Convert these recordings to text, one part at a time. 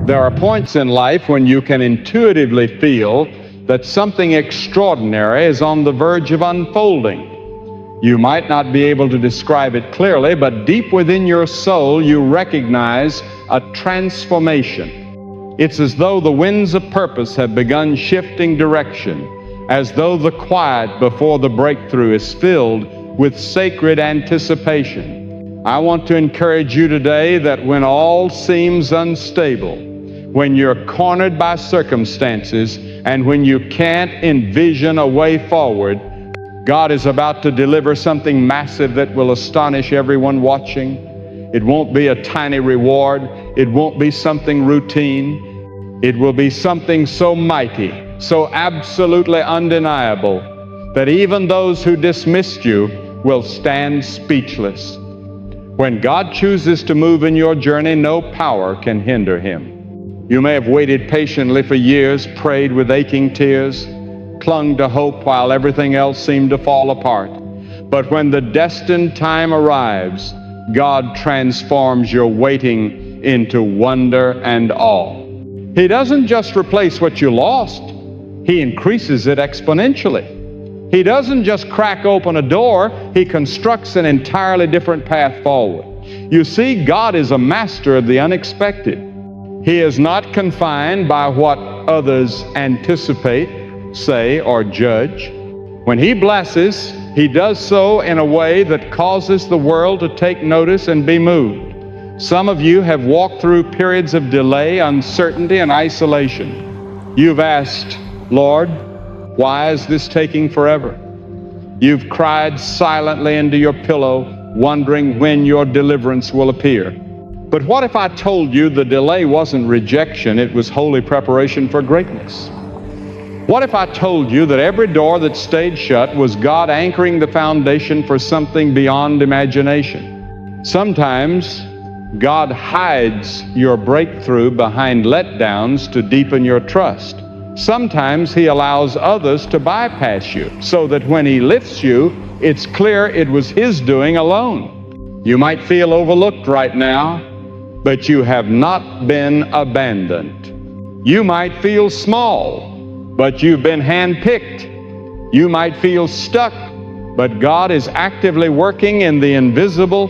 There are points in life when you can intuitively feel that something extraordinary is on the verge of unfolding. You might not be able to describe it clearly, but deep within your soul you recognize a transformation. It's as though the winds of purpose have begun shifting direction, as though the quiet before the breakthrough is filled with sacred anticipation. I want to encourage you today that when all seems unstable, when you're cornered by circumstances, and when you can't envision a way forward, God is about to deliver something massive that will astonish everyone watching. It won't be a tiny reward. It won't be something routine. It will be something so mighty, so absolutely undeniable, that even those who dismissed you will stand speechless. When God chooses to move in your journey, no power can hinder him. You may have waited patiently for years, prayed with aching tears, clung to hope while everything else seemed to fall apart. But when the destined time arrives, God transforms your waiting into wonder and awe. He doesn't just replace what you lost, he increases it exponentially. He doesn't just crack open a door, he constructs an entirely different path forward. You see, God is a master of the unexpected. He is not confined by what others anticipate, say, or judge. When he blesses, he does so in a way that causes the world to take notice and be moved. Some of you have walked through periods of delay, uncertainty, and isolation. You've asked, Lord, why is this taking forever? You've cried silently into your pillow, wondering when your deliverance will appear. But what if I told you the delay wasn't rejection, it was holy preparation for greatness? What if I told you that every door that stayed shut was God anchoring the foundation for something beyond imagination? Sometimes God hides your breakthrough behind letdowns to deepen your trust. Sometimes he allows others to bypass you so that when he lifts you, it's clear it was his doing alone. You might feel overlooked right now, but you have not been abandoned. You might feel small, but you've been handpicked. You might feel stuck, but God is actively working in the invisible.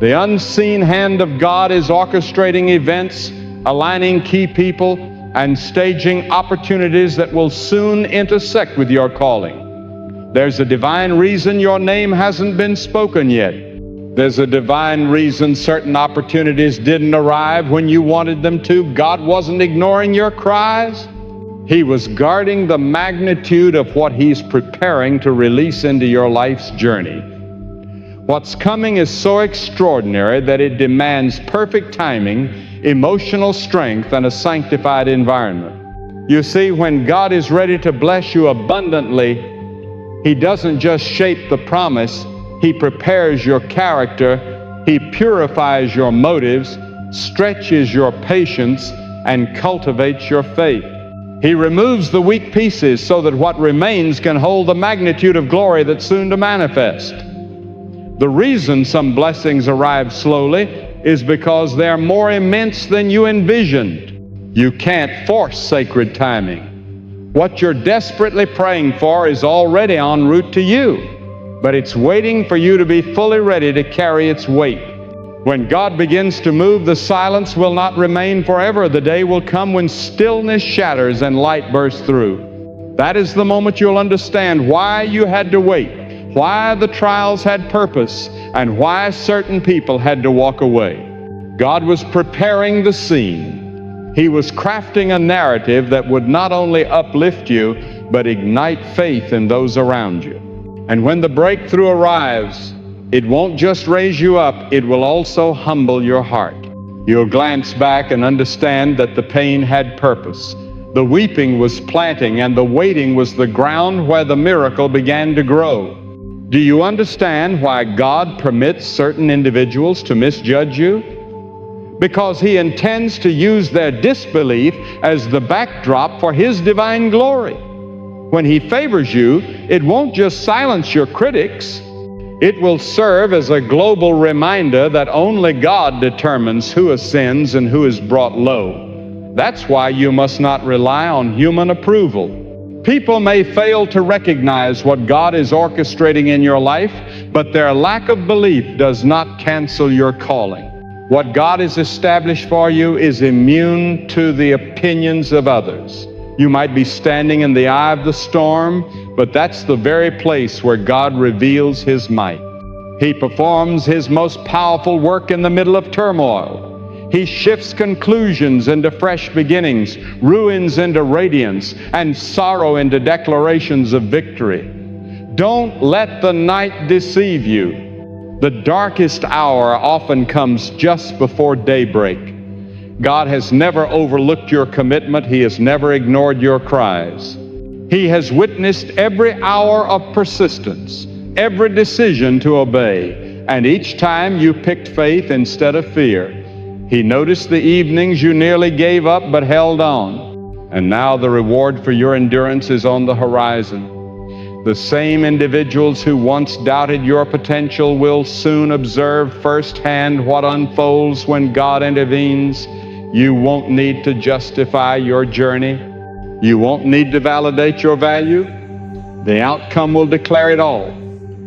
The unseen hand of God is orchestrating events, aligning key people, and staging opportunities that will soon intersect with your calling. There's a divine reason your name hasn't been spoken yet. There's a divine reason certain opportunities didn't arrive when you wanted them to. God wasn't ignoring your cries. He was guarding the magnitude of what he's preparing to release into your life's journey. What's coming is so extraordinary that it demands perfect timing, emotional strength, and a sanctified environment. You see, when God is ready to bless you abundantly, he doesn't just shape the promise, he prepares your character, he purifies your motives, stretches your patience, and cultivates your faith. He removes the weak pieces so that what remains can hold the magnitude of glory that's soon to manifest. The reason some blessings arrive slowly is because they're more immense than you envisioned. You can't force sacred timing. What you're desperately praying for is already en route to you, but it's waiting for you to be fully ready to carry its weight. When God begins to move, the silence will not remain forever. The day will come when stillness shatters and light bursts through. That is the moment you'll understand why you had to wait, why the trials had purpose, and why certain people had to walk away. God was preparing the scene. He was crafting a narrative that would not only uplift you, but ignite faith in those around you. And when the breakthrough arrives, it won't just raise you up, it will also humble your heart. You'll glance back and understand that the pain had purpose. The weeping was planting, and the waiting was the ground where the miracle began to grow. Do you understand why God permits certain individuals to misjudge you? Because he intends to use their disbelief as the backdrop for his divine glory. When he favors you, it won't just silence your critics. It will serve as a global reminder that only God determines who ascends and who is brought low. That's why you must not rely on human approval. People may fail to recognize what God is orchestrating in your life, but their lack of belief does not cancel your calling. What God has established for you is immune to the opinions of others. You might be standing in the eye of the storm, but that's the very place where God reveals His might. He performs His most powerful work in the middle of turmoil. He shifts conclusions into fresh beginnings, ruins into radiance, and sorrow into declarations of victory. Don't let the night deceive you. The darkest hour often comes just before daybreak. God has never overlooked your commitment. He has never ignored your cries. He has witnessed every hour of persistence, every decision to obey, and each time you picked faith instead of fear. He noticed the evenings you nearly gave up but held on, and now the reward for your endurance is on the horizon. The same individuals who once doubted your potential will soon observe firsthand what unfolds when God intervenes. You won't need to justify your journey. You won't need to validate your value. The outcome will declare it all.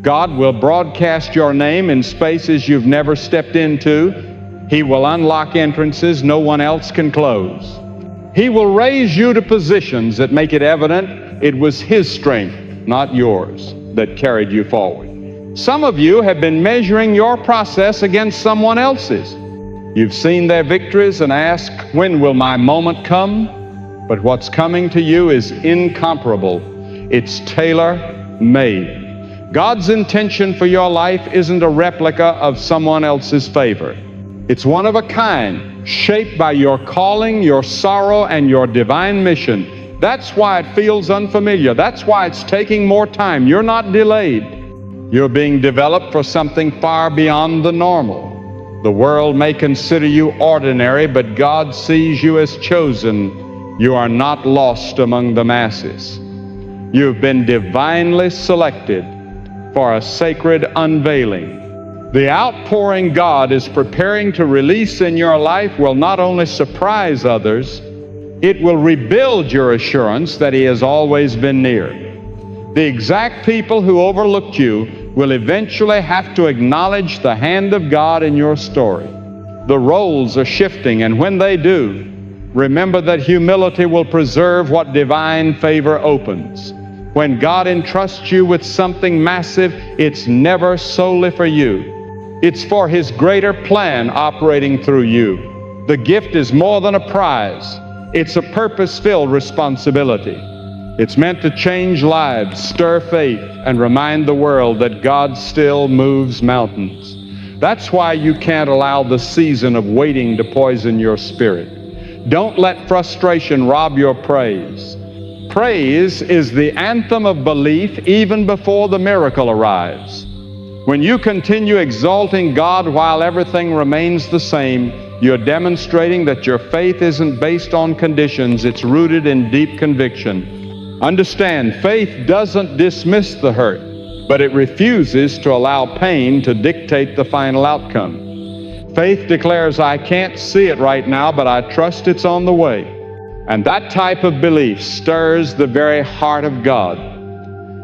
God will broadcast your name in spaces you've never stepped into. He will unlock entrances no one else can close. He will raise you to positions that make it evident it was His strength, not yours, that carried you forward. Some of you have been measuring your process against someone else's. You've seen their victories and asked, when will my moment come? But what's coming to you is incomparable. It's tailor-made. God's intention for your life isn't a replica of someone else's favor. It's one of a kind, shaped by your calling, your sorrow, and your divine mission. That's why it feels unfamiliar. That's why it's taking more time. You're not delayed. You're being developed for something far beyond the normal. The world may consider you ordinary, but God sees you as chosen. You are not lost among the masses. You've been divinely selected for a sacred unveiling. The outpouring God is preparing to release in your life will not only surprise others, it will rebuild your assurance that He has always been near. The exact people who overlooked you will eventually have to acknowledge the hand of God in your story. The roles are shifting, and when they do, remember that humility will preserve what divine favor opens. When God entrusts you with something massive, it's never solely for you. It's for His greater plan operating through you. The gift is more than a prize. It's a purpose-filled responsibility. It's meant to change lives, stir faith, and remind the world that God still moves mountains. That's why you can't allow the season of waiting to poison your spirit. Don't let frustration rob your praise. Praise is the anthem of belief even before the miracle arrives. When you continue exalting God while everything remains the same, you're demonstrating that your faith isn't based on conditions, it's rooted in deep conviction. Understand, faith doesn't dismiss the hurt, but it refuses to allow pain to dictate the final outcome. Faith declares, I can't see it right now, but I trust it's on the way. And that type of belief stirs the very heart of God.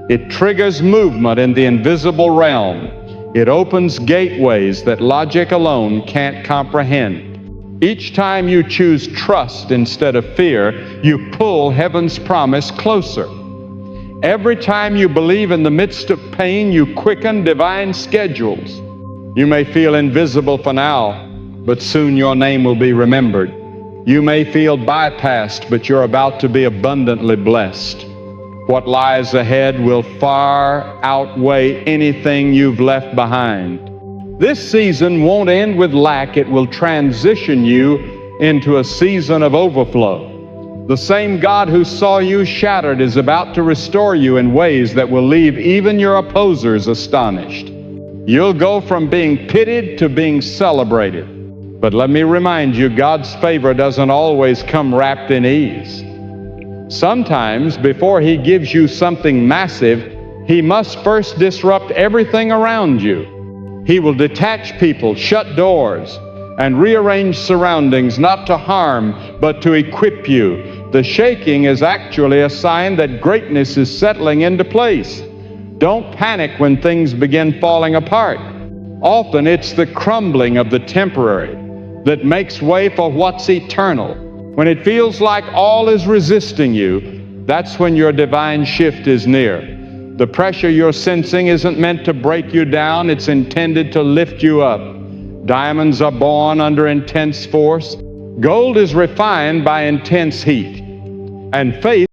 It triggers movement in the invisible realm. It opens gateways that logic alone can't comprehend. Each time you choose trust instead of fear, you pull heaven's promise closer. Every time you believe in the midst of pain, you quicken divine schedules. You may feel invisible for now, but soon your name will be remembered. You may feel bypassed, but you're about to be abundantly blessed. What lies ahead will far outweigh anything you've left behind. This season won't end with lack. It will transition you into a season of overflow. The same God who saw you shattered is about to restore you in ways that will leave even your opposers astonished. You'll go from being pitied to being celebrated. But let me remind you, God's favor doesn't always come wrapped in ease. Sometimes, before He gives you something massive, He must first disrupt everything around you. He will detach people, shut doors, and rearrange surroundings not to harm but to equip you. The shaking is actually a sign that greatness is settling into place. Don't panic when things begin falling apart. Often it's the crumbling of the temporary that makes way for what's eternal. When it feels like all is resisting you, that's when your divine shift is near. The pressure you're sensing isn't meant to break you down, it's intended to lift you up. Diamonds are born under intense force. Gold is refined by intense heat. And faith